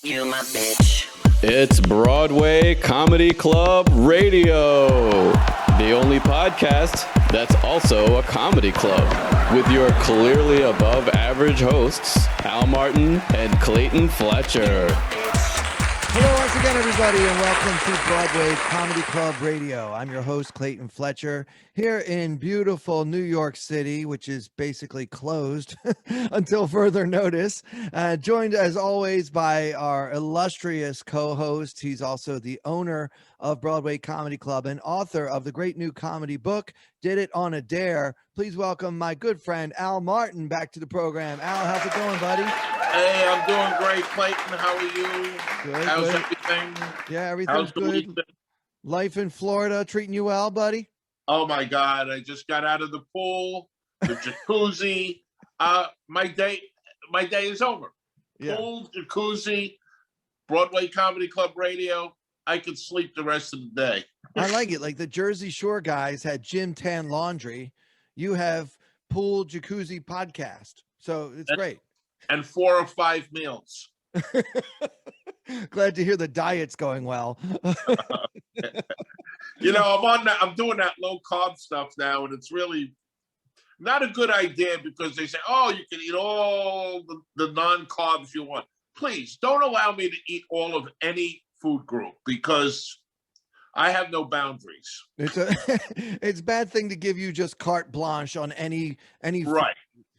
You my bitch. It's Broadway Comedy Club Radio, the only podcast that's also a comedy club, with your clearly above average hosts, Al Martin and Clayton Fletcher. Hello once again, everybody, and welcome to Broadway Comedy Club Radio. I'm your host, Clayton Fletcher, here in beautiful New York City, which is basically closed until further notice. Joined, as always, by our illustrious co-host. He's also the owner of Broadway Comedy Club and author of the great new comedy book, Did It on a Dare. Please welcome my good friend, Al Martin, back to the program. Al, how's it going, buddy? Hey, I'm doing great, Clayton. How are you? Good. How's good. everything? Yeah, everything's good. Weekend? Life in Florida treating you well, buddy? Oh my God! I just got out of the pool, the jacuzzi. My day is over. Yeah. Pool, jacuzzi, Broadway Comedy Club Radio. I could sleep the rest of the day. I like it. Like the Jersey Shore guys had gym, tan, laundry. You have pool, jacuzzi, podcast. So it's great. And 4 or 5 meals. Glad to hear the diet's going well. You know, I'm doing that low carb stuff now, and it's really not a good idea because they say, oh, you can eat all the non-carbs you want. Please don't allow me to eat all of any food group because I have no boundaries. It's a bad thing to give you just carte blanche on any Right.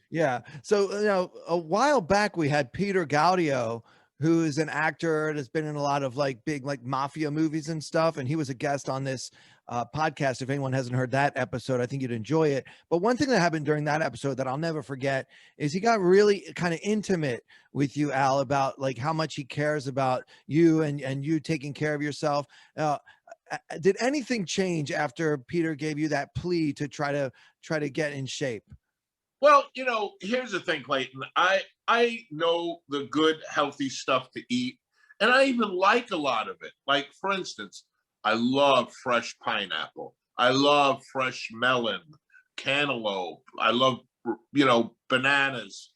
Yeah. So, you know, a while back we had Peter Gaudio, who is an actor that's been in a lot of like big like mafia movies and stuff, and he was a guest on this podcast. If anyone hasn't heard that episode, I think you'd enjoy it. But one thing that happened during that episode that I'll never forget is he got really kind of intimate with you, Al, about like how much he cares about you and you taking care of yourself. Did anything change after Peter gave you that plea to try to get in shape? Well, you know, here's the thing, Clayton. I know the good, healthy stuff to eat, and I even like a lot of it. Like, for instance, I love fresh pineapple. I love fresh melon, cantaloupe. I love, you know, bananas,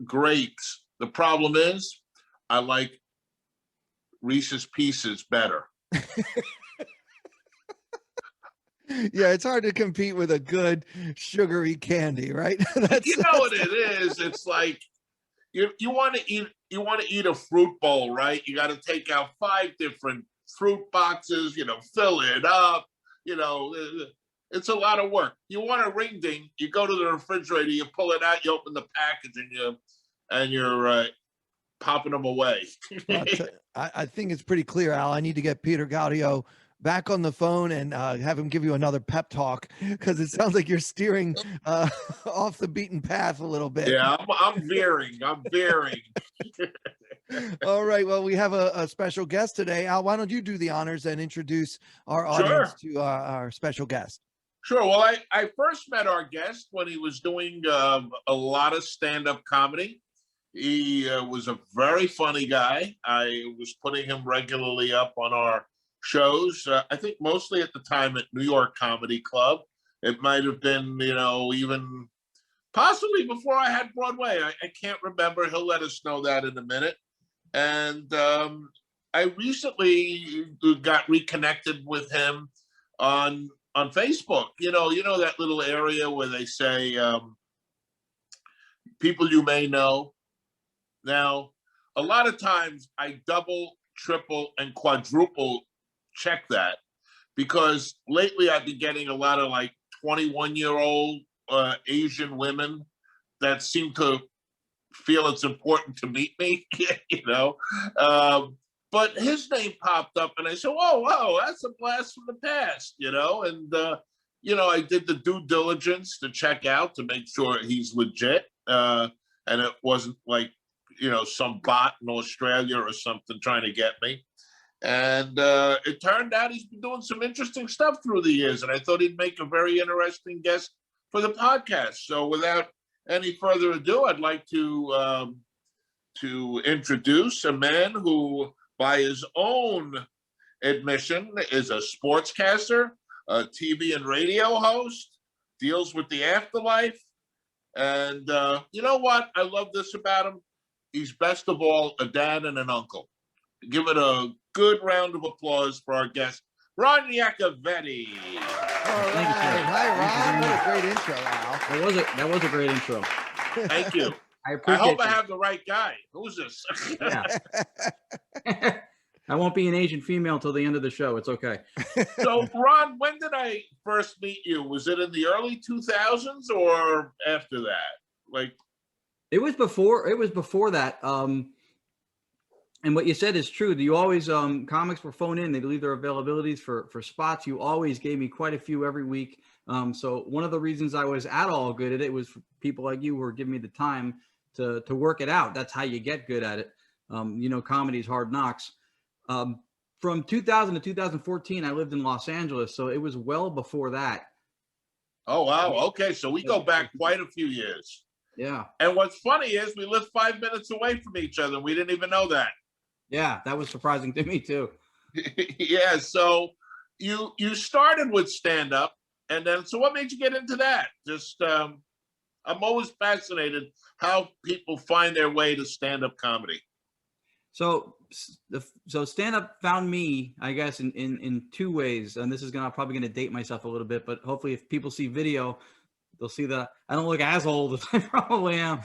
grapes. The problem is I like Reese's Pieces better. Yeah, it's hard to compete with a good sugary candy, right? You know what it is? It's like you want to eat a fruit bowl, right? You got to take out 5 different fruit boxes, you know, fill it up, you know, it's a lot of work. You want a ring ding, you go to the refrigerator, you pull it out, you open the package, and you're popping them away. I think it's pretty clear, Al. I need to get Peter Gaudio back on the phone and have him give you another pep talk, because it sounds like you're steering off the beaten path a little bit. Yeah, I'm veering. All right. Well, we have a special guest today. Al, why don't you do the honors and introduce our audience to our special guest? Sure. Well, I first met our guest when he was doing a lot of stand-up comedy. He was a very funny guy. I was putting him regularly up on our shows. I think mostly at the time at New York Comedy Club. It might have been, you know, even possibly before I had Broadway. I can't remember. He'll let us know that in a minute. And I recently got reconnected with him on Facebook. You know that little area where they say people you may know. Now, a lot of times I double, triple, and quadruple check that, because lately I've been getting a lot of like 21-year-old Asian women that seem to feel it's important to meet me, you know. But his name popped up, and I said, "Oh, wow, that's a blast from the past," you know. And you know, I did the due diligence to check out to make sure he's legit, and it wasn't like, you know, some bot in Australia or something trying to get me. And it turned out he's been doing some interesting stuff through the years, and I thought he'd make a very interesting guest for the podcast. So without any further ado, I'd like to introduce a man who, by his own admission, is a sportscaster, a TV and radio host, deals with the afterlife. And you know what? I love this about him. he's best of all a dad and an uncle. Give it a good round of applause for our guest, Ron Yacovetti. All right. Hi, Ron. What a great intro, Al. That was a great intro. Thank you. I I appreciate hope I it. have the right guy. Who's this? Yeah. I won't be an Asian female till the end of the show. It's okay. So, Ron, when did I first meet you? Was it in the early 2000s or after that? Like, It was before that. And what you said is true. You always comics were phoned in. They'd leave their availabilities for spots. You always gave me quite a few every week. So one of the reasons I was at all good at it was for people like you who were giving me the time to work it out. That's how you get good at it. Comedy is hard knocks. From 2000 to 2014, I lived in Los Angeles, so it was well before that. oh, wow. Okay. So we go back quite a few years. Yeah. And what's funny is we live 5 minutes away from each other. We didn't even know that. Yeah, that was surprising to me too. Yeah. So you started with stand-up, and then, so what made you get into that? Just, I'm always fascinated how people find their way to stand-up comedy. So stand-up found me, I guess, in two ways, and this is probably gonna date myself a little bit, but hopefully if people see video, they'll see that I don't look as old as I probably am.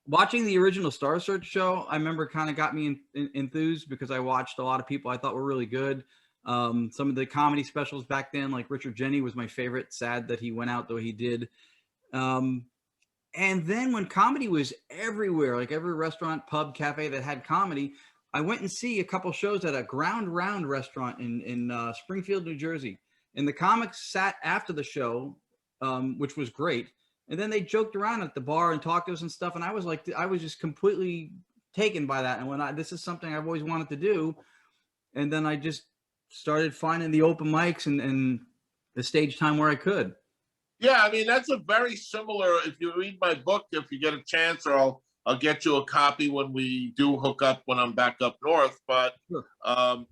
Watching the original Star Search show, I remember kind of got me enthused because I watched a lot of people I thought were really good. Some of the comedy specials back then, like Richard Jeni was my favorite. Sad that he went out the way he did. And then when comedy was everywhere, like every restaurant, pub, cafe that had comedy, I went and see a couple shows at a Ground Round restaurant in Springfield, New Jersey. And the comics sat after the show, which was great. And then they joked around at the bar and talked to us and stuff. And I was just completely taken by that. And this is something I've always wanted to do. And then I just started finding the open mics and the stage time where I could. Yeah, I mean, that's a very similar, if you read my book, if you get a chance, or I'll get you a copy when we do hook up when I'm back up north. But Sure.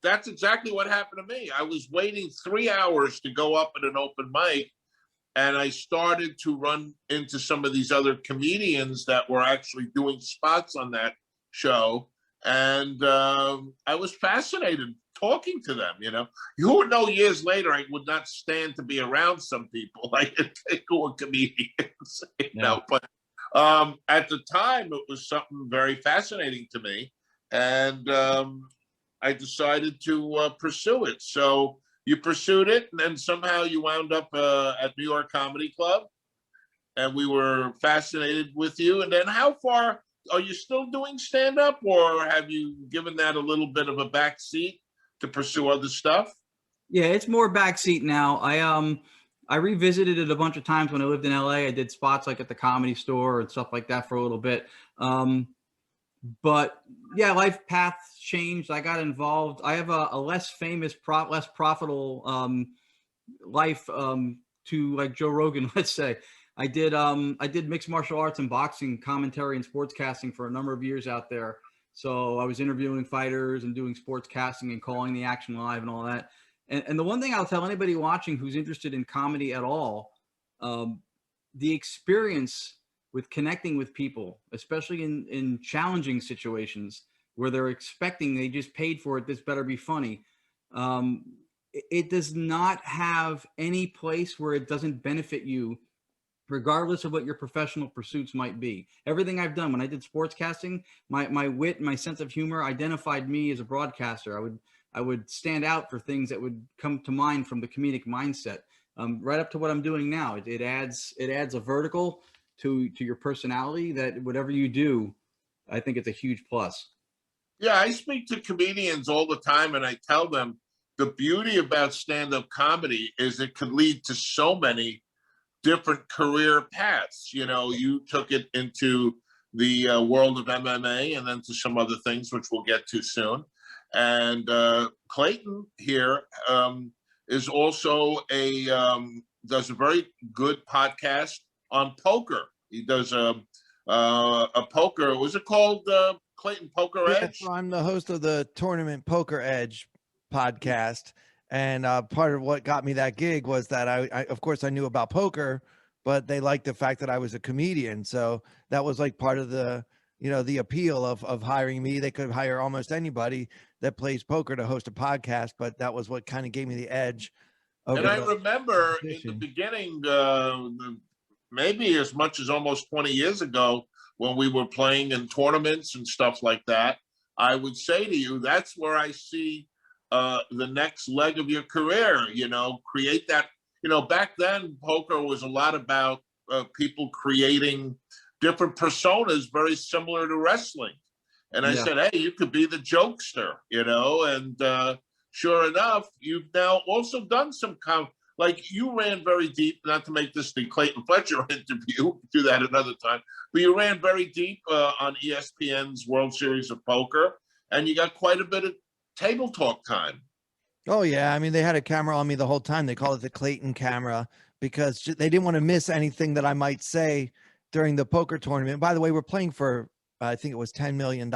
That's exactly what happened to me. I was waiting 3 hours to go up at an open mic, and I started to run into some of these other comedians that were actually doing spots on that show. And I was fascinated talking to them, You would know years later, I would not stand to be around some people like who were comedians, But at the time, it was something very fascinating to me. And I decided to pursue it. So you pursued it, and then somehow you wound up at New York Comedy Club, and we were fascinated with you. And then how far, are you still doing stand-up, or have you given that a little bit of a back seat to pursue other stuff? Yeah, it's more backseat now. I revisited it a bunch of times when I lived in LA. I did spots like at the Comedy Store and stuff like that for a little bit. But yeah, life paths changed. I got involved. I have a less famous, less profitable life to like Joe Rogan, let's say. I did mixed martial arts and boxing commentary and sportscasting for a number of years out there. So I was interviewing fighters and doing sportscasting and calling the action live and all that. And the one thing I'll tell anybody watching who's interested in comedy at all, the experience with connecting with people, especially in challenging situations where they're expecting they just paid for it, this better be funny. It does not have any place where it doesn't benefit you, regardless of what your professional pursuits might be. Everything I've done, when I did sportscasting, my wit, my sense of humor identified me as a broadcaster. I would stand out for things that would come to mind from the comedic mindset, right up to what I'm doing now. It adds a vertical to your personality that whatever you do, I think it's a huge plus. Yeah, I speak to comedians all the time, and I tell them the beauty about stand-up comedy is it could lead to so many different career paths. You took it into the world of MMA and then to some other things, which we'll get to soon. And Clayton here is also does a very good podcast on poker. He does a poker. Was it called Clayton Poker Edge? Yeah, I'm the host of the Tournament Poker Edge podcast, and part of what got me that gig was that I of course I knew about poker but they liked the fact that I was a comedian. So that was like part of the, the appeal of hiring me. They could hire almost anybody that plays poker to host a podcast, but that was what kind of gave me the edge over And I the remember in the competition. beginning, maybe as much as almost 20 years ago, when we were playing in tournaments and stuff like that, I would say to you, that's where I see the next leg of your career, create that. Back then, poker was a lot about people creating different personas very similar to wrestling. And I Yeah. said, hey, you could be the jokester, and sure enough, you've now also done some like you ran very deep, not to make this the Clayton Fletcher interview, do that another time, but you ran very deep on ESPN's World Series of Poker, and you got quite a bit of table talk time. Oh yeah, I mean they had a camera on me the whole time. They call it the Clayton camera because they didn't want to miss anything that I might say during the poker tournament. By the way, we're playing for I think it was $10 million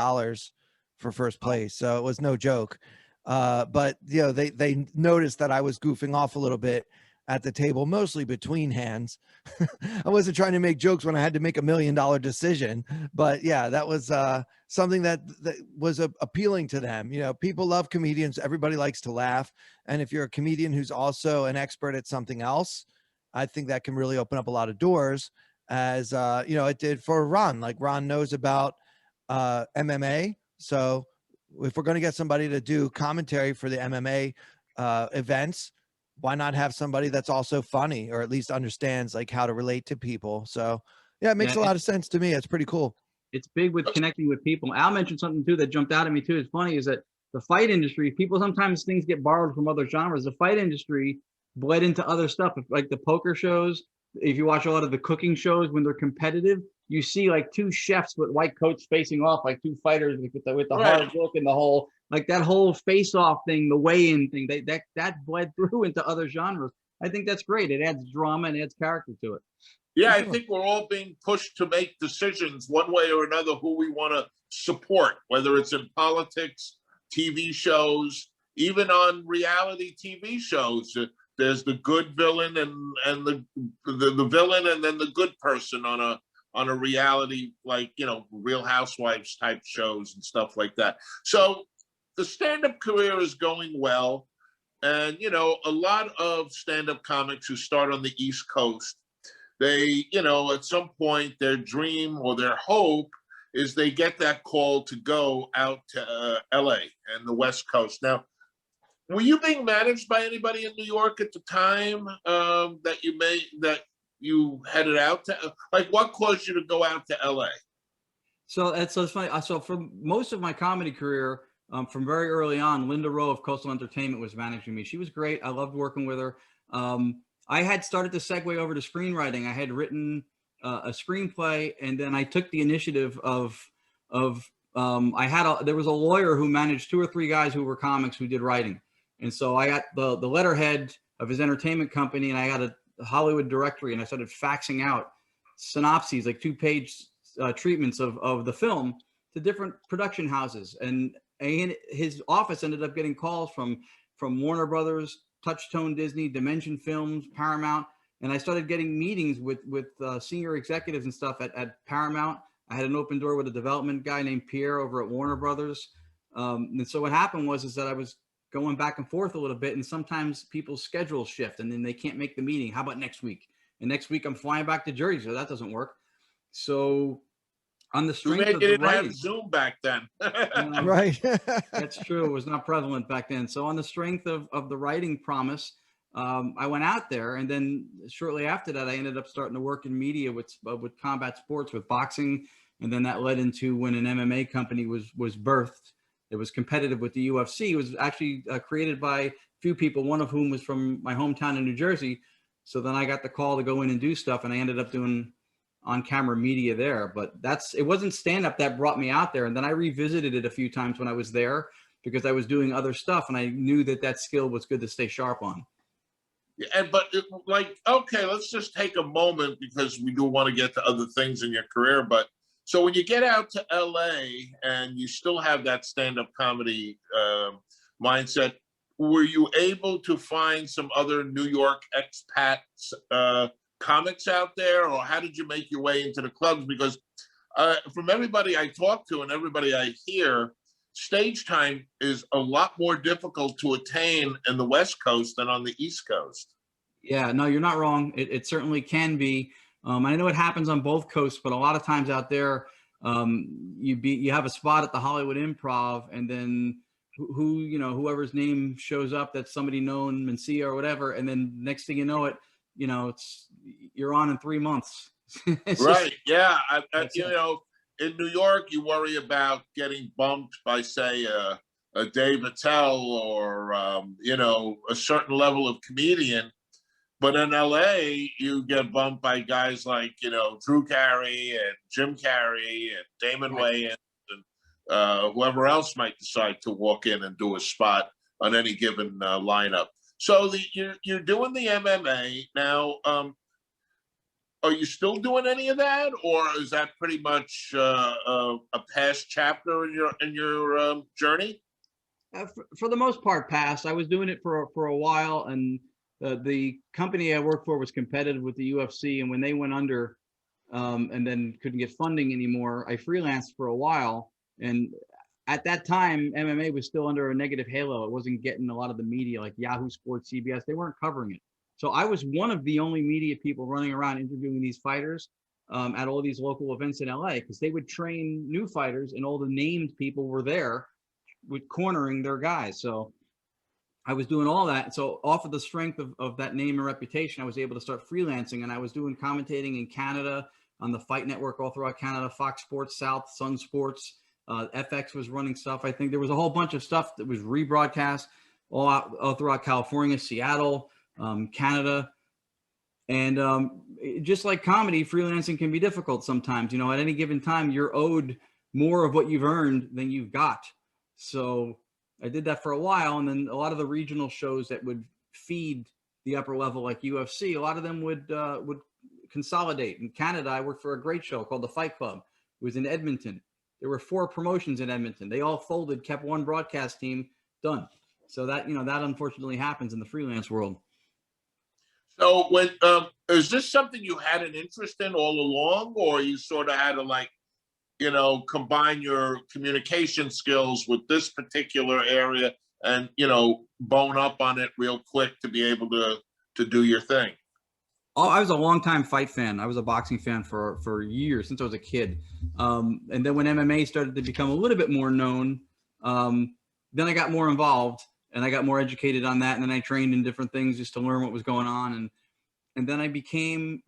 for first place, so it was no joke. But they noticed that I was goofing off a little bit at the table, mostly between hands. I wasn't trying to make jokes when I had to make $1 million decision, but yeah, that was something that was appealing to them. People love comedians. Everybody likes to laugh. And if you're a comedian who's also an expert at something else, I think that can really open up a lot of doors, as it did for Ron. Like Ron knows about MMA. So if we're going to get somebody to do commentary for the MMA events, why not have somebody that's also funny, or at least understands like how to relate to people? So yeah, it makes a lot of sense to me. It's pretty cool. It's big with connecting with people. Al mentioned something too that jumped out at me too. It's funny is that the fight industry, people sometimes things get borrowed from other genres. The fight industry bled into other stuff, like the poker shows. If you watch a lot of the cooking shows when they're competitive, you see like two chefs with white coats facing off, like two fighters with the Right. hard look and the whole like that whole face-off thing, the weigh-in thing. That bled through into other genres. I think that's great. It adds drama and adds character to it. Yeah, I think we're all being pushed to make decisions one way or another who we want to support, whether it's in politics, TV shows, even on reality TV shows. There's the good villain and the villain, and then the good person on a reality, like Real Housewives type shows and stuff like that. So the stand-up career is going well, and a lot of stand-up comics who start on the East Coast, they, at some point, their dream or their hope is they get that call to go out to LA and the West Coast. Now, were you being managed by anybody in New York at the time that you headed out to? Like, what caused you to go out to LA? So it's funny. So for most of my comedy career, from very early on, Linda Rowe of Coastal Entertainment was managing me. She was great. I loved working with her. I had started to segue over to screenwriting. I had written a screenplay, and then I took the initiative there was a lawyer who managed 2 or 3 guys who were comics who did writing. And so I got the letterhead of his entertainment company, and I got a Hollywood directory, and I started faxing out synopses, like 2-page treatments of the film to different production houses. And his office ended up getting calls from Warner Brothers, Touchstone Disney, Dimension Films, Paramount. And I started getting meetings with senior executives and stuff at Paramount. I had an open door with a development guy named Pierre over at Warner Brothers. And so what happened was that I was going back and forth a little bit, and sometimes people's schedules shift and then they can't make the meeting. How about next week? And next week I'm flying back to Jersey, so that doesn't work. So on the strength of the writing, have Zoom back then. Right. That's true. It was not prevalent back then. So on the strength of the writing promise, I went out there, and then shortly after that, I ended up starting to work in media with combat sports, with boxing, and then that led into when an MMA company was birthed. It was competitive with the UFC. It was actually created by a few people, one of whom was from my hometown in New Jersey. So then I got the call to go in and do stuff, and I ended up doing on-camera media there. But it wasn't stand-up that brought me out there. And then I revisited it a few times when I was there because I was doing other stuff, and I knew that skill was good to stay sharp on. Okay, let's just take a moment because we do want to get to other things in your career. But so when you get out to LA and you still have that stand-up comedy mindset, were you able to find some other New York expats comics out there, or how did you make your way into the clubs? Because from everybody I talk to and everybody I hear, stage time is a lot more difficult to attain in the West Coast than on the East Coast. Yeah, no, you're not wrong. It certainly can be. I know it happens on both coasts, but a lot of times out there, you have a spot at the Hollywood Improv, and then whoever's name shows up, that's somebody known, Mencia or whatever, and then next thing you know it, you're on in 3 months. Right? Yeah. In New York, you worry about getting bumped by, say, a Dave Attell or a certain level of comedian. But in LA, you get bumped by guys like, Drew Carey and Jim Carrey and Damon Wayans and whoever else might decide to walk in and do a spot on any given lineup. So you're doing the MMA now. Are you still doing any of that, or is that pretty much a past chapter in your journey? For the most part, past. I was doing it for a while, and the company I worked for was competitive with the UFC, and when they went under and then couldn't get funding anymore, I freelanced for a while. And at that time, MMA was still under a negative halo. It wasn't getting a lot of the media, like Yahoo Sports, CBS. They weren't covering it. So I was one of the only media people running around interviewing these fighters at all these local events in LA, because they would train new fighters, and all the named people were there with cornering their guys. So I was doing all that. So off of the strength of that name and reputation, I was able to start freelancing, and I was doing commentating in Canada on the Fight Network all throughout Canada, Fox Sports South, Sun Sports, FX was running stuff. I think there was a whole bunch of stuff that was rebroadcast all throughout California, Seattle, Canada. And just like comedy, freelancing can be difficult sometimes. At any given time, you're owed more of what you've earned than you've got. So I did that for a while, and then a lot of the regional shows that would feed the upper level, like UFC, a lot of them would consolidate. In Canada, I worked for a great show called The Fight Club. It was in Edmonton. There were 4 promotions in Edmonton. They all folded, kept one broadcast team, done. So that unfortunately happens in the freelance world. So when is this something you had an interest in all along, or you sort of had to combine your communication skills with this particular area and, bone up on it real quick to be able to do your thing? Oh, I was a longtime fight fan. I was a boxing fan for years, since I was a kid. And then when MMA started to become a little bit more known, then I got more involved and I got more educated on that. And then I trained in different things just to learn what was going on. And then I became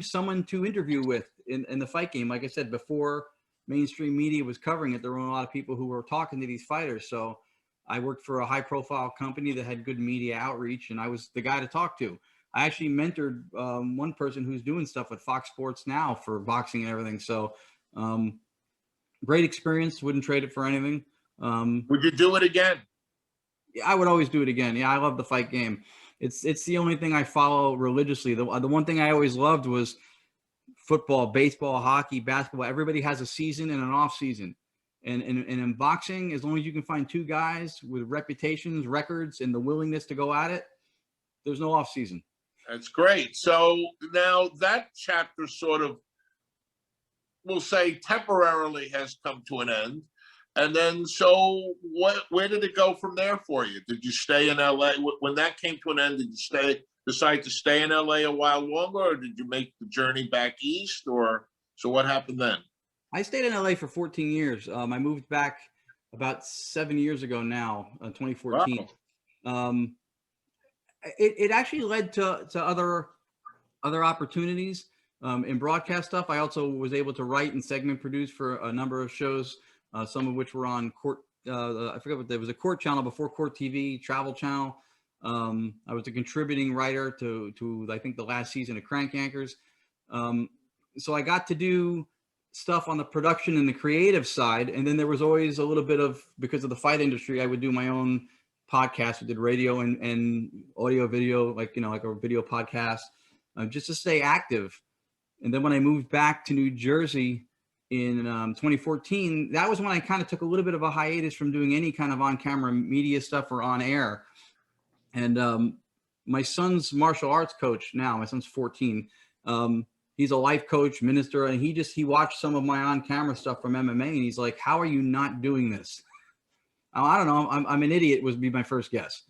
someone to interview with in the fight game. Like I said, before mainstream media was covering it, there were a lot of people who were talking to these fighters. So I worked for a high profile company that had good media outreach, and I was the guy to talk to. I actually mentored one person who's doing stuff at Fox Sports now for boxing and everything. So great experience. Wouldn't trade it for anything. Would you do it again? I would always do it again. Yeah, I love the fight game. It's the only thing I follow religiously. The one thing I always loved was football, baseball, hockey, basketball. Everybody has a season and an off season. And in boxing, as long as you can find 2 guys with reputations, records, and the willingness to go at it, there's no off season. That's great. So now that chapter sort of, we'll say, temporarily has come to an end. And then, so where did it go from there for you? Did you stay in LA? When that came to an end, did you decide to stay in LA a while longer, or did you make the journey back east? So what happened then? I stayed in LA for 14 years. I moved back about 7 years ago now, 2014. Wow. It actually led to other opportunities in broadcast stuff. I also was able to write and segment produce for a number of shows, some of which were on Court. I forget what there was, a Court channel before Court TV, Travel Channel. I was a contributing writer to I think the last season of Crank Yankers. So I got to do stuff on the production and the creative side, and then there was always a little bit of, because of the fight industry, I would do my own podcast. We did radio and audio video, like a video podcast, just to stay active. And then when I moved back to New Jersey in 2014, that was when I kind of took a little bit of a hiatus from doing any kind of on-camera media stuff or on air. And my son's martial arts coach now. My son's 14. He's a life coach, minister, and he watched some of my on-camera stuff from MMA, and he's like, "How are you not doing this?" I don't know. I'm an idiot would be my first guess.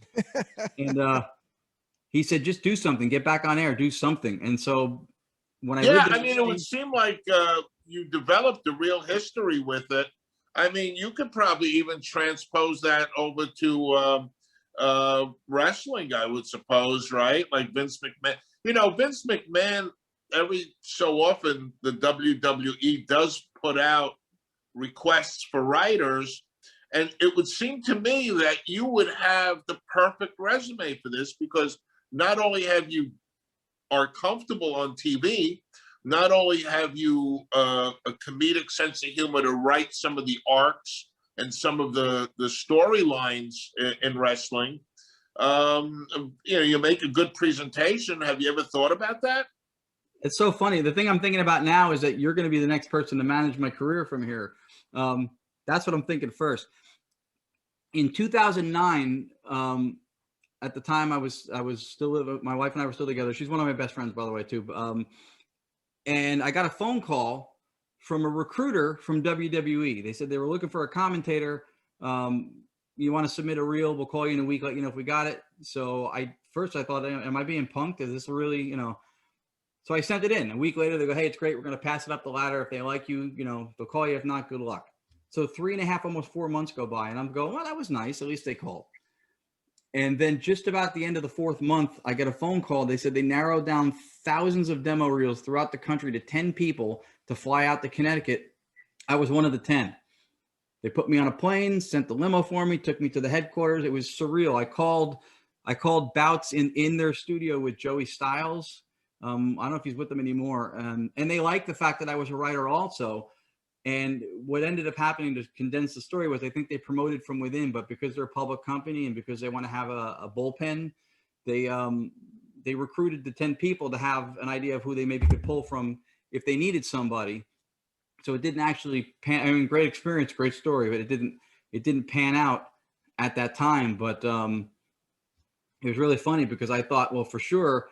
And he said, "Just do something. Get back on air. Do something." And so when it would seem like you developed a real history with it. I mean, you could probably even transpose that over to wrestling, I would suppose, right? Like Vince McMahon. You know, Vince McMahon, every so often, the WWE does put out requests for writers. And it would seem to me that you would have the perfect resume for this, because not only are comfortable on TV, not only have you a comedic sense of humor to write some of the arcs and some of the storylines in wrestling. You make a good presentation. Have you ever thought about that? It's so funny. The thing I'm thinking about now is that you're going to be the next person to manage my career from here. That's what I'm thinking first. In 2009, at the time I was still, my wife and I were still together. She's one of my best friends, by the way, too. And I got a phone call from a recruiter from WWE. They said they were looking for a commentator. You want to submit a reel? We'll call you in a week, let you know if we got it. So I thought, am I being punked? Is this really, you know? So I sent it in. A week later, they go, "Hey, it's great. We're going to pass it up the ladder. If they like you, you know, they'll call you. If not, good luck." So 3.5, almost 4 months go by, and I'm going, "Well, that was nice. At least they called." And then just about the end of the 4th month, I get a phone call. They said they narrowed down thousands of demo reels throughout the country to 10 people to fly out to Connecticut. I was one of the 10. They put me on a plane, sent the limo for me, took me to the headquarters. It was surreal. I called bouts in their studio with Joey Styles. I don't know if he's with them anymore. And they liked the fact that I was a writer also. And what ended up happening, to condense the story, was I think they promoted from within, but because they're a public company and because they want to have a bullpen, they recruited the 10 people to have an idea of who they maybe could pull from if they needed somebody. So it didn't actually pan. I mean, great experience, great story, but it didn't pan out at that time. But it was really funny because I thought, well, for sure,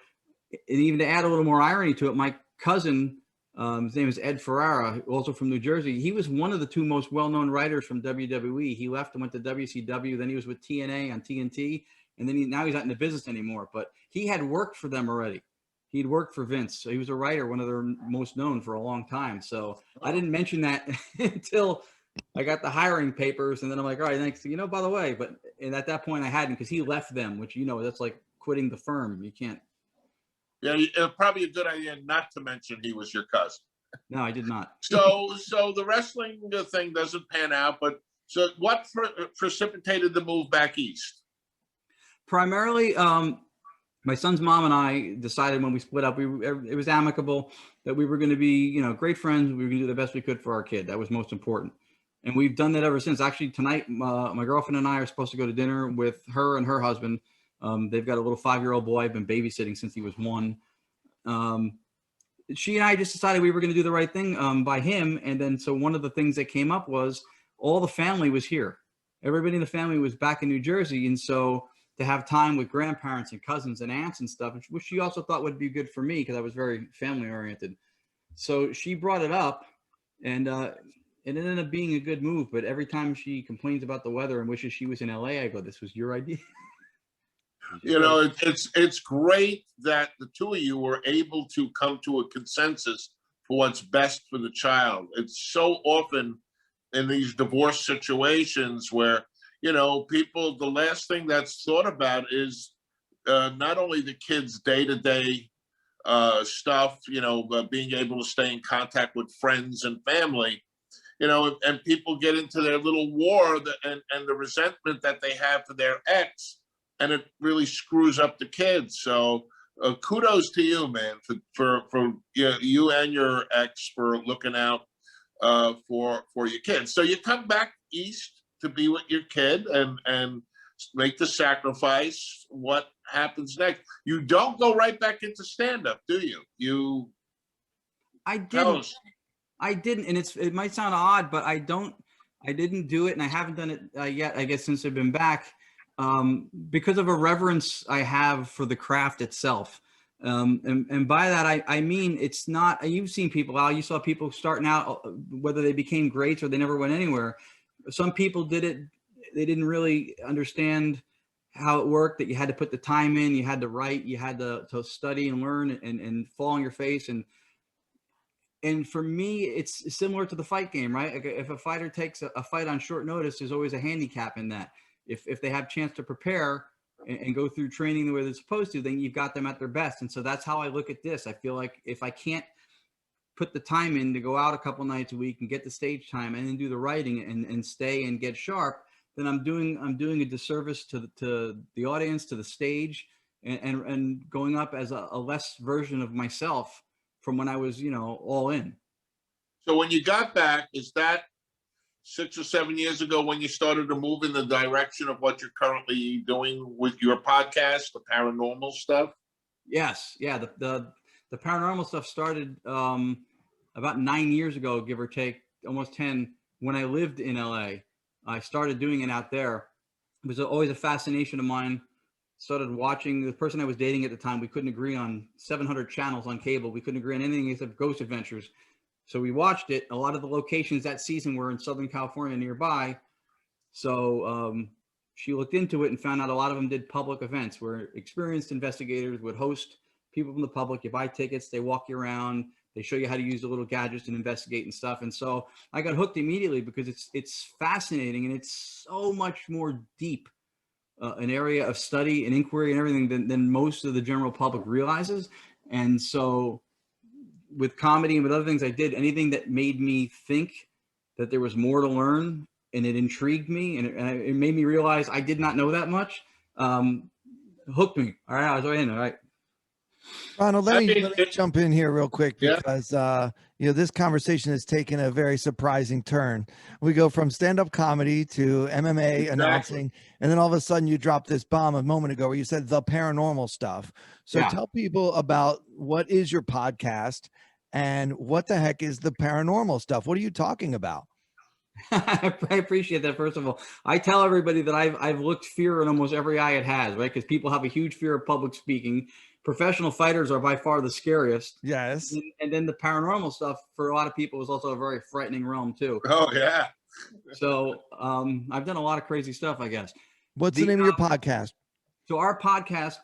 and even to add a little more irony to it, my cousin, his name is Ed Ferrara, also from New Jersey. He was one of the 2 most well-known writers from WWE. He left and went to WCW. Then he was with TNA on TNT. And then now he's not in the business anymore. But he had worked for them already. He'd worked for Vince. So he was a writer, one of their most known for a long time. So I didn't mention that until I got the hiring papers. And then I'm like, all right, thanks. You know, by the way, and at that point I hadn't, because he left them, which, you know, that's like quitting the firm. You can't. Yeah, probably a good idea not to mention he was your cousin. No, I did not. So the wrestling thing doesn't pan out, but so what precipitated the move back east? Primarily, my son's mom and I decided when we split up, it was amicable, that we were going to be, you know, great friends. We were going to do the best we could for our kid. That was most important. And we've done that ever since. Actually, tonight, my girlfriend and I are supposed to go to dinner with her and her husband. They've got a little 5-year-old boy I've been babysitting since he was 1. She and I just decided we were going to do the right thing by him. And then so one of the things that came up was all the family was here. Everybody in the family was back in New Jersey. And so to have time with grandparents and cousins and aunts and stuff, which she also thought would be good for me because I was very family oriented. So she brought it up, and it ended up being a good move. But every time she complains about the weather and wishes she was in LA, I go, "This was your idea." You know, it's great that the 2 of you were able to come to a consensus for what's best for the child. It's so often in these divorce situations where, you know, people, the last thing that's thought about is not only the kids' day-to-day stuff, you know, being able to stay in contact with friends and family, you know, and people get into their little war and the resentment that they have for their ex, and it really screws up the kids. So kudos to you, man, for you and your ex for looking out for your kids. So you come back east to be with your kid and make the sacrifice. What happens next? You don't go right back into stand-up, do you? I didn't, and it might sound odd, but I didn't do it, and I haven't done it yet, I guess, since I've been back. Because of a reverence I have for the craft itself. And by that, I mean, it's not, you've seen people, Al, you saw people starting out, whether they became greats or they never went anywhere. Some people did it, they didn't really understand how it worked, that you had to put the time in, you had to write, you had to study and learn and fall on your face. And for me, it's similar to the fight game, right? Like if a fighter takes a fight on short notice, there's always a handicap in that. If they have a chance to prepare and go through training the way they're supposed to, then you've got them at their best. And so that's how I look at this. I feel like if I can't put the time in to go out a couple nights a week and get the stage time and then do the writing and stay and get sharp, then I'm doing a disservice to the audience, to the stage, and going up as a less version of myself from when I was, all in. So when you got back, is that 6 or 7 years ago when you started to move in the direction of what you're currently doing with your podcast, the paranormal stuff? Yes. Yeah. The paranormal stuff started about 9 years ago, give or take, almost 10, when I lived in LA. I started doing it out there. It was always a fascination of mine. Started watching the person I was dating at the time. We couldn't agree on 700 channels on cable. We couldn't agree on anything except Ghost Adventures. So we watched it. A lot of the locations that season were in Southern California nearby. So she looked into it and found out a lot of them did public events where experienced investigators would host people from the public. You buy tickets, they walk you around, they show you how to use the little gadgets and investigate and stuff. And so I got hooked immediately because it's fascinating and it's so much more deep. An area of study and inquiry and everything than most of the general public realizes. And so with comedy and with other things I did, anything that made me think that there was more to learn and it intrigued me and it made me realize I did not know that much, hooked me. All right, I was in, all right. Ronald, let me jump in here real quick because this conversation has taken a very surprising turn. We go from stand-up comedy to MMA announcing, and then all of a sudden you dropped this bomb a moment ago where you said the paranormal stuff. So tell people about what is your podcast and what the heck is the paranormal stuff? What are you talking about? I appreciate that. First of all, I tell everybody that I've looked fear in almost every eye it has, right? Because people have a huge fear of public speaking. Professional fighters are by far the scariest. Yes. And then the paranormal stuff for a lot of people is also a very frightening realm too. Oh yeah. So I've done a lot of crazy stuff, I guess. What's the name of your podcast? So our podcast,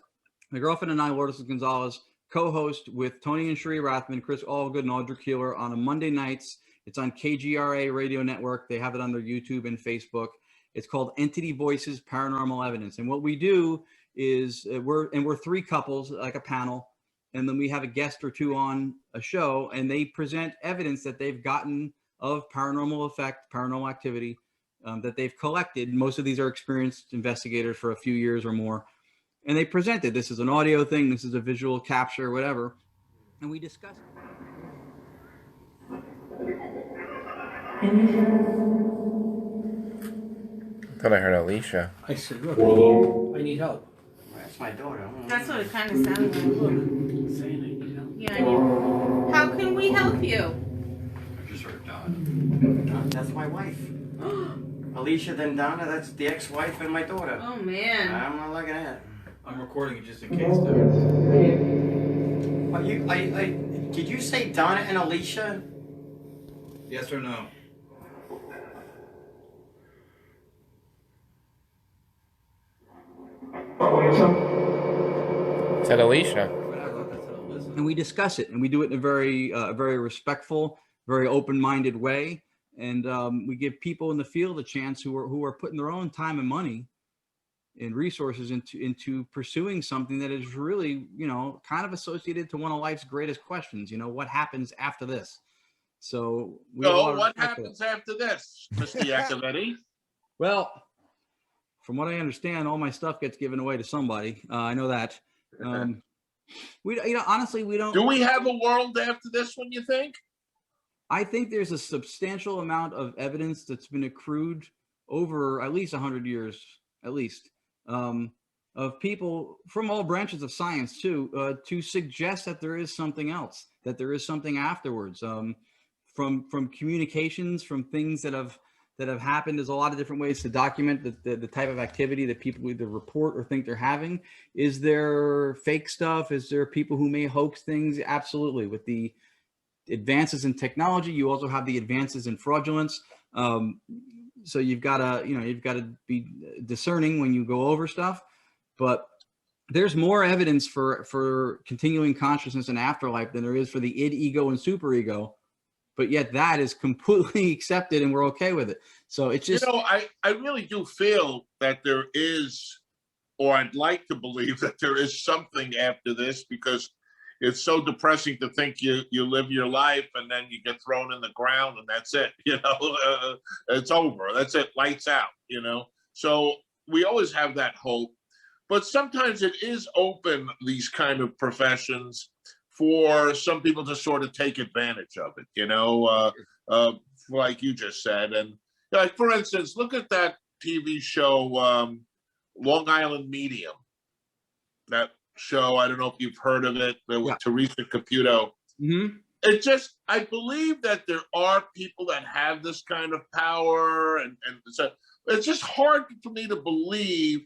my girlfriend and I, Lourdes Gonzalez, co-host with Tony and Sheree Rathman, Chris Allgood, and Audrey Keeler on a Monday nights. It's on KGRA Radio Network. They have it on their YouTube and Facebook. It's called Entity Voices Paranormal Evidence. And what we do is we're three couples, like a panel, and then we have a guest or two on a show, and they present evidence that they've gotten of paranormal effect, paranormal activity that they've collected. Most of these are experienced investigators for a few years or more, and they present it. This is an audio thing. This is a visual capture, whatever, and we discuss it. I thought I heard Alicia. I said, look, I need help. That's my daughter. That's what it kind of sounded like. Look, saying I need help. Yeah, I know. How can we help you? I just heard Donna. That's my wife. Alicia, then Donna, that's the ex-wife and my daughter. Oh, man. I'm not looking at it. I'm recording it just in case, though. Did you say Donna and Alicia? Yes or no? Said Alicia. And we discuss it, and we do it in a very respectful, very open-minded way. And we give people in the field a chance who are putting their own time and money and resources into pursuing something that is really, kind of associated to one of life's greatest questions. What happens after this? So what happens after this, Mr. Yacovetti? Well, from what I understand, all my stuff gets given away to somebody. I know that. Honestly, we don't. Do we have a world after this one, you think? I think there's a substantial amount of evidence that's been accrued over at least 100 years, at least, of people from all branches of science too, to suggest that there is something else, that there is something afterwards, from communications, from things that that have happened. There's a lot of different ways to document the type of activity that people either report or think they're having. Is there fake stuff? Is there people who may hoax things? Absolutely. With the advances in technology, you also have the advances in fraudulence. So you've got to be discerning when you go over stuff. But there's more evidence for continuing consciousness and afterlife than there is for the id, ego, and superego. But yet that is completely accepted and we're okay with it. So it's just, I really do feel that there is, or I'd like to believe that there is something after this, because it's so depressing to think you live your life and then you get thrown in the ground and that's it, it's over. That's it, lights out, So we always have that hope. But sometimes it is open, these kind of professions, for some people to sort of take advantage of it, like you just said. And like, for instance, look at that TV show, Long Island Medium. That show, I don't know if you've heard of it, with Teresa Caputo. Mm-hmm. I believe that there are people that have this kind of power, and so it's just hard for me to believe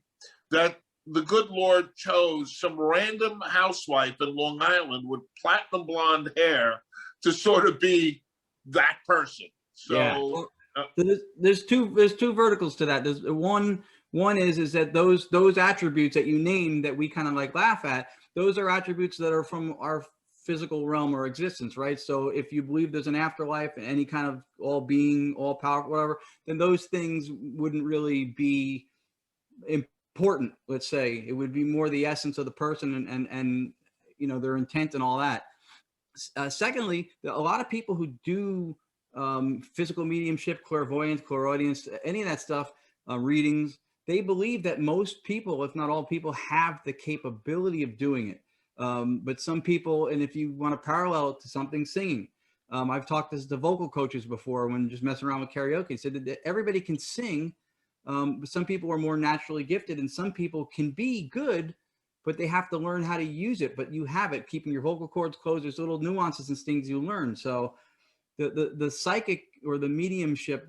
that the good Lord chose some random housewife in Long Island with platinum blonde hair to sort of be that person. So there's two verticals to that. There's one is that those attributes that you name that we kind of like laugh at, those are attributes that are from our physical realm or existence, right? So if you believe there's an afterlife and any kind of all being, all powerful, whatever, then those things wouldn't really be important. Let's say it would be more the essence of the person and their intent and all that. Secondly, a lot of people who do physical mediumship, clairvoyance, clairaudience, any of that stuff, readings, they believe that most people, if not all people, have the capability of doing it. But some people, and if you want to parallel it to something, singing. I've talked to vocal coaches before when just messing around with karaoke, said that everybody can sing. But some people are more naturally gifted, and some people can be good, but they have to learn how to use it. But you have it, keeping your vocal cords closed. There's little nuances and things you learn. So the psychic or the mediumship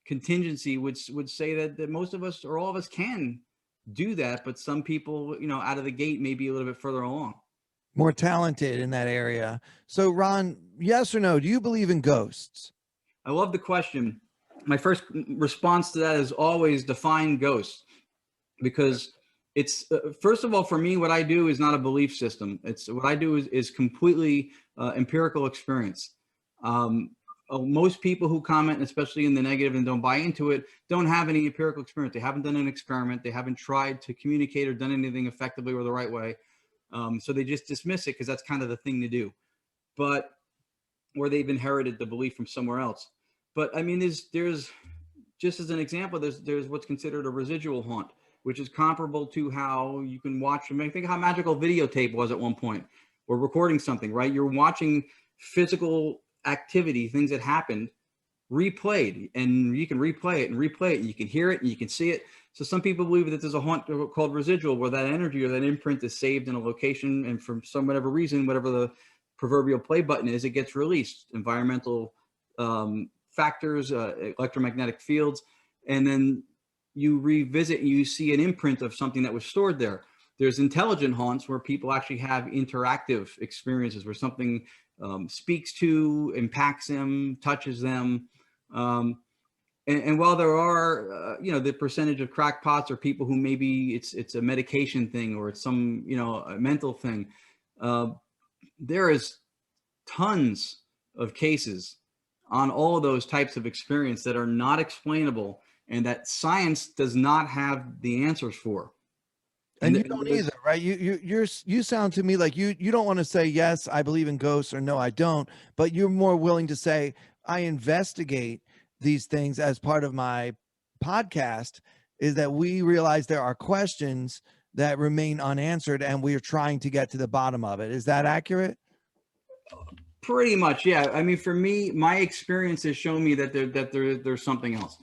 contingency would say that most of us or all of us can do that, but some people, out of the gate may be a little bit further along. More talented in that area. So Ron, yes or no, do you believe in ghosts? I love the question. My first response to that is always define ghosts, because it's first of all, for me, what I do is not a belief system. It's what I do is completely empirical experience. Most people who comment, especially in the negative and don't buy into it, don't have any empirical experience. They haven't done an experiment. They haven't tried to communicate or done anything effectively or the right way. So they just dismiss it because that's kind of the thing to do. Or they've inherited the belief from somewhere else. But I mean, there's just as an example, there's what's considered a residual haunt, which is comparable to how you can watch. I mean, think how magical videotape was at one point, or recording something, right? You're watching physical activity, things that happened, replayed, and you can replay it, and you can hear it, and you can see it. So some people believe that there's a haunt called residual, where that energy or that imprint is saved in a location, and for some whatever reason, whatever the proverbial play button is, it gets released. Environmental factors, electromagnetic fields, and then you revisit and you see an imprint of something that was stored there. There's intelligent haunts where people actually have interactive experiences where something speaks to, impacts them, touches them. And while there are, the percentage of crackpots or people who maybe it's a medication thing or it's some, a mental thing, there is tons of cases on all of those types of experience that are not explainable and that science does not have the answers for. And you don't either, right? You sound to me like you don't want to say, yes, I believe in ghosts, or no, I don't, but you're more willing to say, I investigate these things as part of my podcast, is that we realize there are questions that remain unanswered and we are trying to get to the bottom of it. Is that accurate? Pretty much, yeah. I mean, for me, my experience has shown me that there's something else.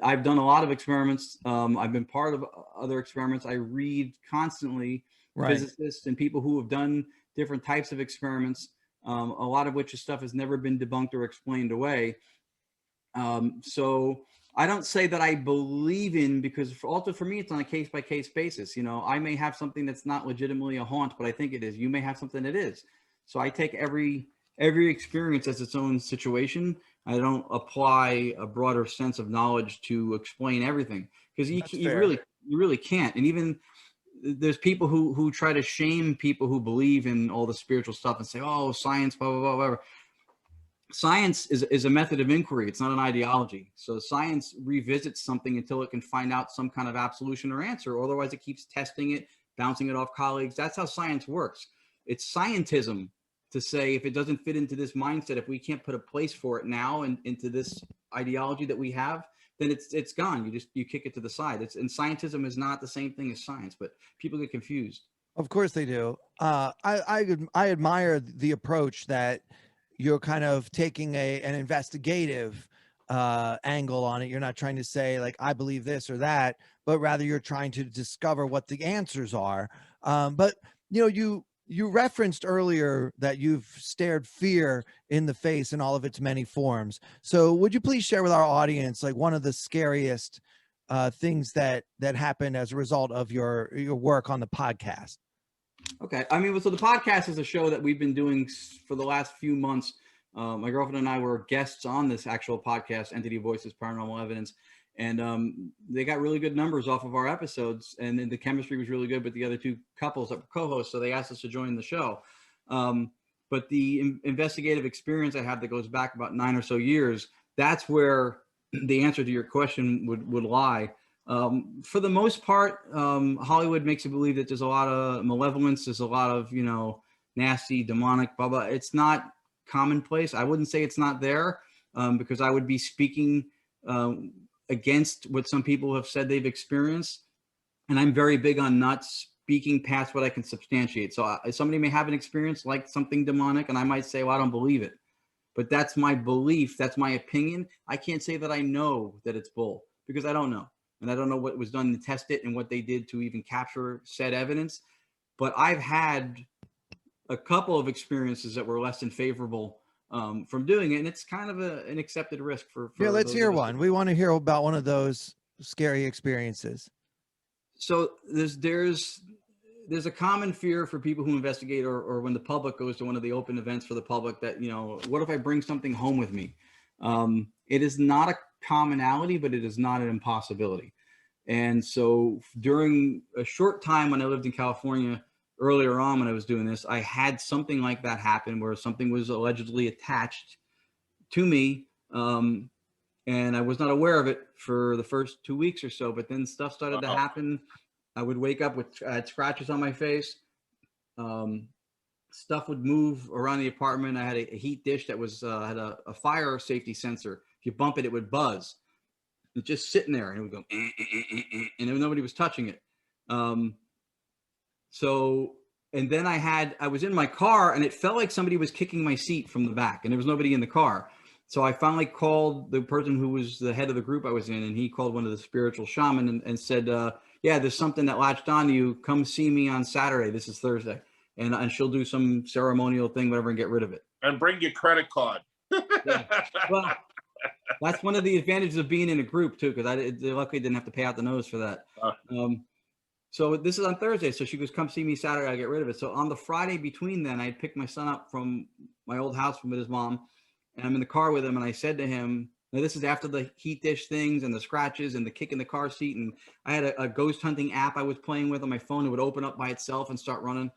I've done a lot of experiments. I've been part of other experiments. I read constantly physicists and people who have done different types of experiments, a lot of which stuff has never been debunked or explained away. So I don't say that I believe in, because also for me, it's on a case by case basis. You know, I may have something that's not legitimately a haunt, but I think it is. You may have something that is. So I take every experience as its own situation. I don't apply a broader sense of knowledge to explain everything, because you really can't. And even there's people who try to shame people who believe in all the spiritual stuff and say, oh, science, blah, blah, blah, blah. Science is a method of inquiry. It's not an ideology. So science revisits something until it can find out some kind of absolution or answer. Otherwise, it keeps testing it, bouncing it off colleagues. That's how science works. It's scientism to say, if it doesn't fit into this mindset, if we can't put a place for it now and into this ideology that we have, then it's gone. You kick it to the side. And scientism is not the same thing as science, but people get confused. Of course they do. I admire the approach that you're kind of taking an investigative angle on it. You're not trying to say like, I believe this or that, but rather you're trying to discover what the answers are. But you referenced earlier that you've stared fear in the face in all of its many forms. So would you please share with our audience, like, one of the scariest things that happened as a result of your work on the podcast? Okay. I mean, so the podcast is a show that we've been doing for the last few months. My girlfriend and I were guests on this actual podcast, Entity Voices Paranormal Evidence, and they got really good numbers off of our episodes, and then the chemistry was really good with the other two couples that were co-hosts, so they asked us to join the show. But the investigative experience I have that goes back about 9 or so years, that's where the answer to your question would lie. For the most part, Hollywood makes you believe that there's a lot of malevolence, there's a lot of, nasty, demonic, blah, blah. It's not commonplace. I wouldn't say it's not there, because I would be speaking against what some people have said they've experienced. And I'm very big on not speaking past what I can substantiate. So somebody may have an experience like something demonic, and I might say, well, I don't believe it. But that's my belief. That's my opinion. I can't say that I know that it's bull, because I don't know. And I don't know what was done to test it and what they did to even capture said evidence. But I've had a couple of experiences that were less than favorable from doing it. And it's kind of an accepted risk for yeah, let's hear one. We want to hear about one of those scary experiences. So there's a common fear for people who investigate, or when the public goes to one of the open events for the public, that, what if I bring something home with me? It is not a commonality, but it is not an impossibility. And so during a short time when I lived in California earlier on, when I was doing this, I had something like that happen, where something was allegedly attached to me. And I was not aware of it for the first 2 weeks or so, but then stuff started to happen. I would wake up I had scratches on my face. Stuff would move around the apartment. I had a heat dish that was had a fire safety sensor. If you bump it, it would buzz. It's just sitting there, and it would go, and nobody was touching it. And then I was in my car, and it felt like somebody was kicking my seat from the back, and there was nobody in the car. So I finally called the person who was the head of the group I was in, and he called one of the spiritual shaman and said, yeah, there's something that latched on to you. Come see me on Saturday. This is Thursday. And she'll do some ceremonial thing, whatever, and get rid of it. And bring your credit card. Yeah. Well, that's one of the advantages of being in a group too, because I luckily didn't have to pay out the nose for that. So this is on Thursday. So she goes, come see me Saturday. I'll get rid of it. So on the Friday between then, I picked my son up from my old house with his mom, and I'm in the car with him. And I said to him, now this is after the heat dish things and the scratches and the kick in the car seat. And I had a ghost hunting app I was playing with on my phone. It would open up by itself and start running.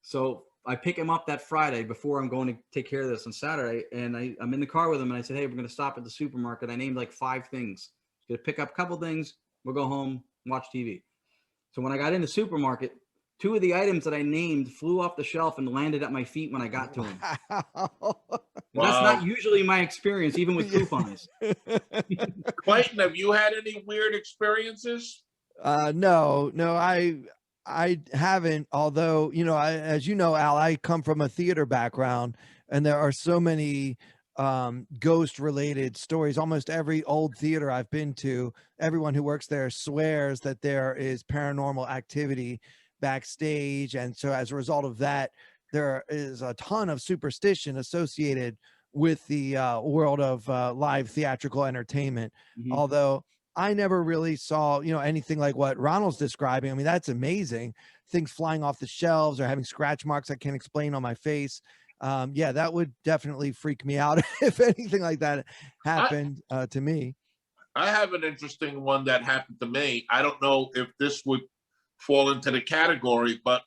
So I pick him up that Friday before I'm going to take care of this on Saturday. And I'm in the car with him, and I said, hey, we're going to stop at the supermarket. I named like 5 things. Going to pick up a couple things. We'll go home, watch TV. So when I got in the supermarket, 2 of the items that I named flew off the shelf and landed at my feet when I got to them. Wow. That's not usually my experience, even with coupons. Clayton, have you had any weird experiences? No, I haven't. Although, as you know, Al, I come from a theater background, and there are so many ghost related stories. Almost every old theater I've been to, everyone who works there swears that there is paranormal activity backstage. And so as a result of that, there is a ton of superstition associated with the world of live theatrical entertainment. Mhm. Although I never really saw, anything like what Ronald's describing. I mean, that's amazing. Things flying off the shelves or having scratch marks I can't explain on my face. Yeah, that would definitely freak me out if anything like that happened to me. I have an interesting one that happened to me. I don't know if this would fall into the category, but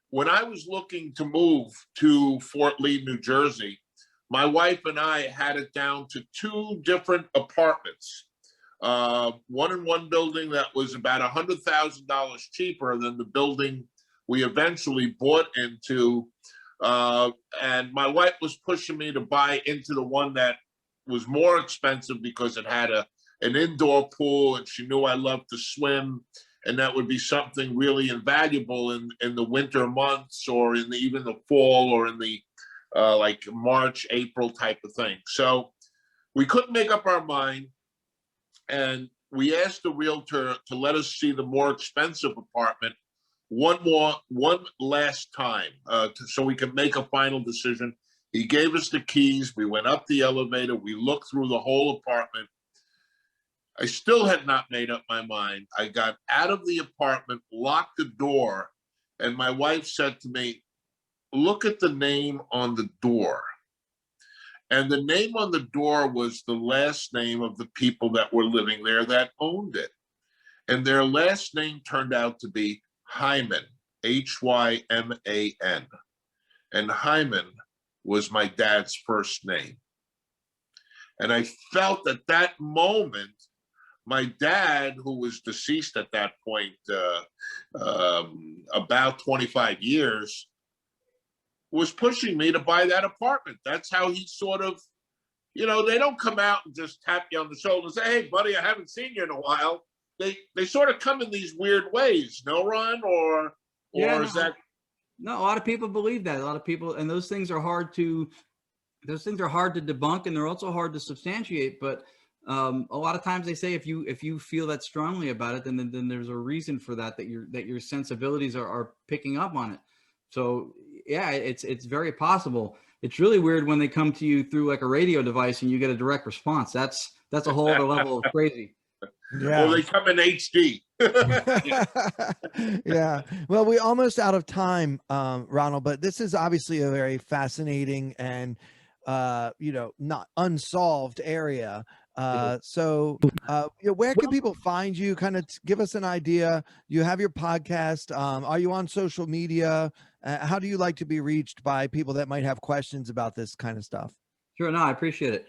when I was looking to move to Fort Lee, New Jersey, my wife and I had it down to 2 different apartments. One in one building that was about $100,000 cheaper than the building we eventually bought into. And my wife was pushing me to buy into the one that was more expensive because it had an indoor pool, and she knew I loved to swim, and that would be something really invaluable in the winter months, or in even the fall, or in the like March, April type of thing. So we couldn't make up our mind, and we asked the realtor to let us see the more expensive apartment one last time, so we could make a final decision. He gave us the keys. We went up the elevator. We looked through the whole apartment. I still had not made up my mind. I got out of the apartment, locked the door, and my wife said to me, "Look at the name on the door." And the name on the door was the last name of the people that were living there that owned it. And their last name turned out to be Hyman, Hyman. And Hyman was my dad's first name. And I felt at that moment, my dad, who was deceased at that point, about 25 years, was pushing me to buy that apartment. That's how he sort of, they don't come out and just tap you on the shoulder and say, "Hey, buddy, I haven't seen you in a while." They sort of come in these weird ways, no, Ron? Or is that? No, a lot of people believe that. A lot of people, and those things are hard to debunk, and they're also hard to substantiate. But a lot of times they say if you feel that strongly about it, then there's a reason for that your sensibilities are picking up on it. So yeah, it's very possible. It's really weird when they come to you through like a radio device and you get a direct response. That's a whole other level of crazy. Yeah. Or they come in HD. Yeah. Well, we're almost out of time, Ronald, but this is obviously a very fascinating and not unsolved area. So where can people find you? Kind of give us an idea. You have your podcast. Are you on social media? How do you like to be reached by people that might have questions about this kind of stuff? Sure. No, I appreciate it.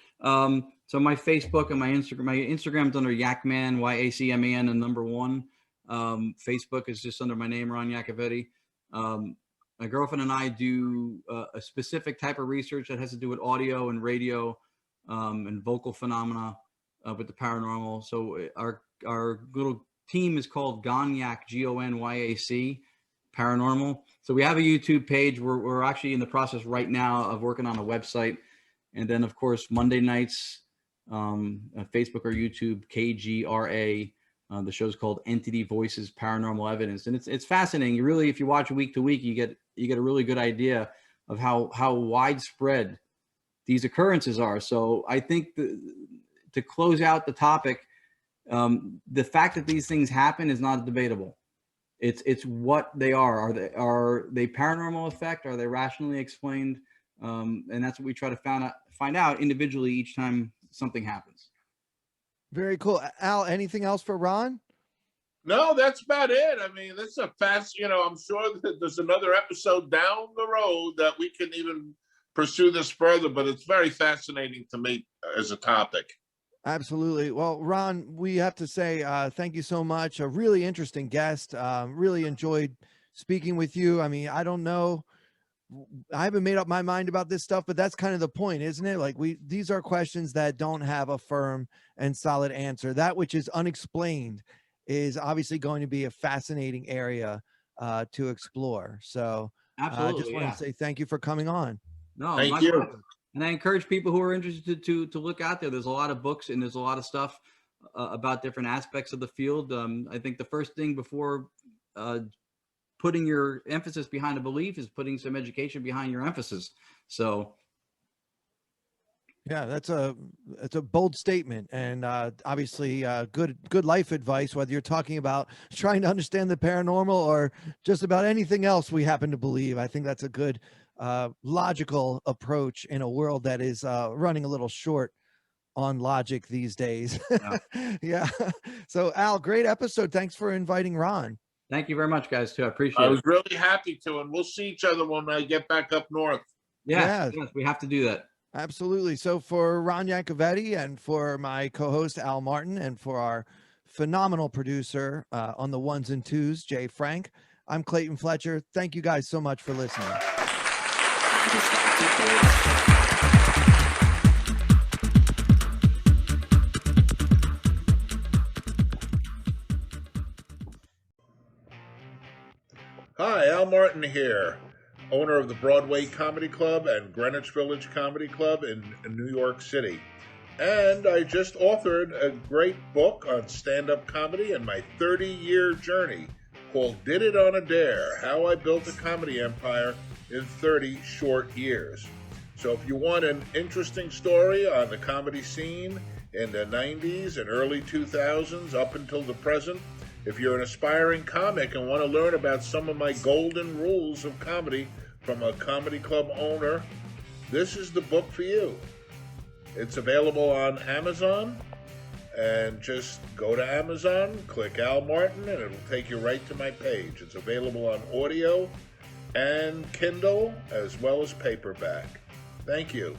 So my Facebook and my Instagram's under Yacman, YACMAN, and number 1. Facebook is just under my name, Ron Yacovetti. My girlfriend and I do a specific type of research that has to do with audio and radio and vocal phenomena with the paranormal. So our little team is called Gonyac, GONYAC, Paranormal. So we have a YouTube page. We're actually in the process right now of working on a website. And then, of course, Monday nights, Facebook or YouTube, KGRA. The show's called Entity Voices Paranormal Evidence, and it's fascinating. You really, if you watch week to week, you get a really good idea of how widespread these occurrences are. So I think to close out the topic, the fact that these things happen is not debatable. It's what they are. Are they paranormal effect? Are they rationally explained? And that's what we try to find out individually each time something happens. Very cool. Al, anything else for Ron? No, that's about it. I mean, that's a fast, I'm sure that there's another episode down the road that we can even pursue this further, but it's very fascinating to me as a topic. Absolutely. Well, Ron, we have to say thank you so much. A really interesting guest. Really enjoyed speaking with you. I mean, I don't know. I haven't made up my mind about this stuff, but that's kind of the point, isn't it? Like these are questions that don't have a firm and solid answer. That which is unexplained is obviously going to be a fascinating area to explore. So I just want to say thank you for coming on. No, thank you. Pleasure. And I encourage people who are interested to look out there. There's a lot of books and there's a lot of stuff about different aspects of the field. I think the first thing before putting your emphasis behind a belief is putting some education behind your emphasis. So Yeah, that's a bold statement, and obviously good life advice. Whether you're talking about trying to understand the paranormal or just about anything else we happen to believe, I think that's a good logical approach in a world that is running a little short on logic these days. Yeah. Yeah. So Al, great episode. Thanks for inviting Ron. Thank you very much, guys. Too. I appreciate I it. was really happy to, and we'll see each other when I get back up north. Yes, we have to do that. Absolutely. So for Ron Yacovetti and for my co-host Al Martin and for our phenomenal producer on the ones and twos, Jay Frank, I'm Clayton Fletcher. Thank you guys so much for listening. Hi, Al Martin here, owner of the Broadway Comedy Club and Greenwich Village Comedy Club in New York City. And I just authored a great book on stand-up comedy and my 30-year journey called Did It on a Dare, How I Built a Comedy Empire in 30 Short Years. So if you want an interesting story on the comedy scene in the 90s and early 2000s up until the present, if you're an aspiring comic and want to learn about some of my golden rules of comedy from a comedy club owner, this is the book for you. It's available on Amazon, and just go to Amazon, click Al Martin, and it'll take you right to my page. It's available on audio and Kindle, as well as paperback. Thank you.